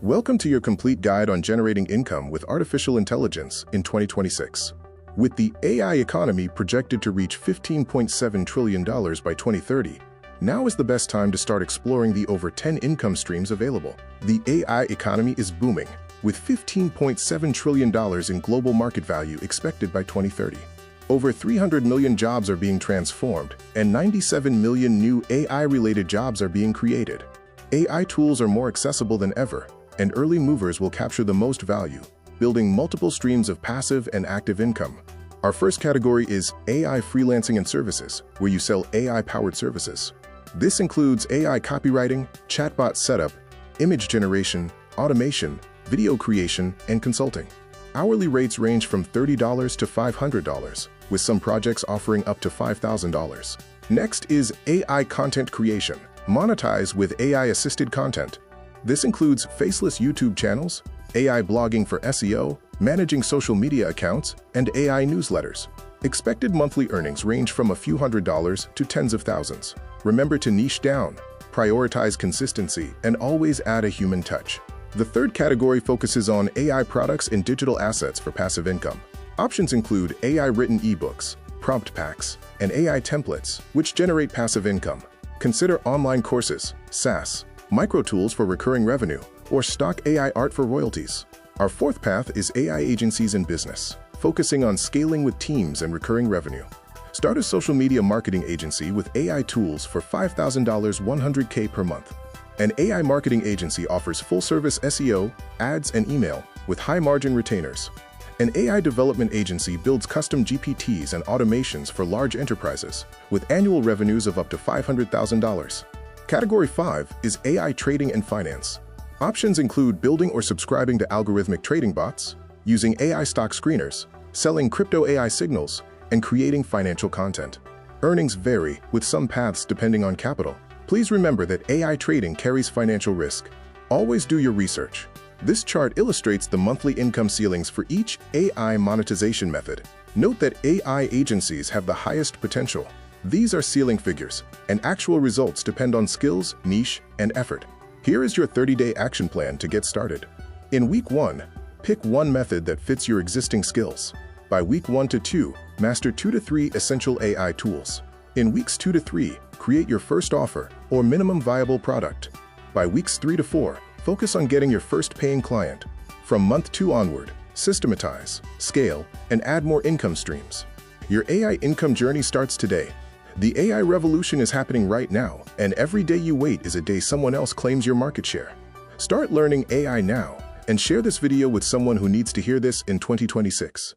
Welcome to your complete guide on generating income with artificial intelligence in 2026. With the AI economy projected to reach $15.7 trillion by 2030, now is the best time to start exploring the over 10 income streams available. The AI economy is booming, with $15.7 trillion in global market value expected by 2030. Over 300 million jobs are being transformed, and 97 million new AI-related jobs are being created. AI tools are more accessible than ever, and early movers will capture the most value, building multiple streams of passive and active income. Our first category is AI freelancing and services, where you sell AI-powered services. This includes AI copywriting, chatbot setup, image generation, automation, video creation, and consulting. Hourly rates range from $30 to $500, with some projects offering up to $5,000. Next is AI content creation. Monetize with AI-assisted content. This includes faceless YouTube channels, AI blogging for SEO, managing social media accounts, and AI newsletters. Expected monthly earnings range from a few $100s to tens of thousands. Remember to niche down, prioritize consistency, and always add a human touch. The third category focuses on AI products and digital assets for passive income. Options include AI-written ebooks, prompt packs, and AI templates, which generate passive income. Consider online courses, SaaS, micro tools for recurring revenue, or stock AI art for royalties. Our fourth path is AI agencies in business, focusing on scaling with teams and recurring revenue. Start a social media marketing agency with AI tools for $5,000 $100K per month. An AI marketing agency offers full-service SEO, ads, and email with high-margin retainers. An AI development agency builds custom GPTs and automations for large enterprises, with annual revenues of up to $500,000. Category 5 is AI trading and finance. Options include building or subscribing to algorithmic trading bots, using AI stock screeners, selling crypto AI signals, and creating financial content. Earnings vary, with some paths depending on capital. Please remember that AI trading carries financial risk. Always do your research. This chart illustrates the monthly income ceilings for each AI monetization method. Note that AI agencies have the highest potential. These are ceiling figures, and actual results depend on skills, niche, and effort. Here is your 30-day action plan to get started. In week 1, pick one method that fits your existing skills. By week 1 to 2, master 2 to 3 essential AI tools. In weeks 2 to 3, create your first offer or minimum viable product. By weeks 3 to 4, focus on getting your first paying client. From month 2 onward, systematize, scale, and add more income streams. Your AI income journey starts today. The AI revolution is happening right now, and every day you wait is a day someone else claims your market share. Start learning AI now and share this video with someone who needs to hear this in 2026.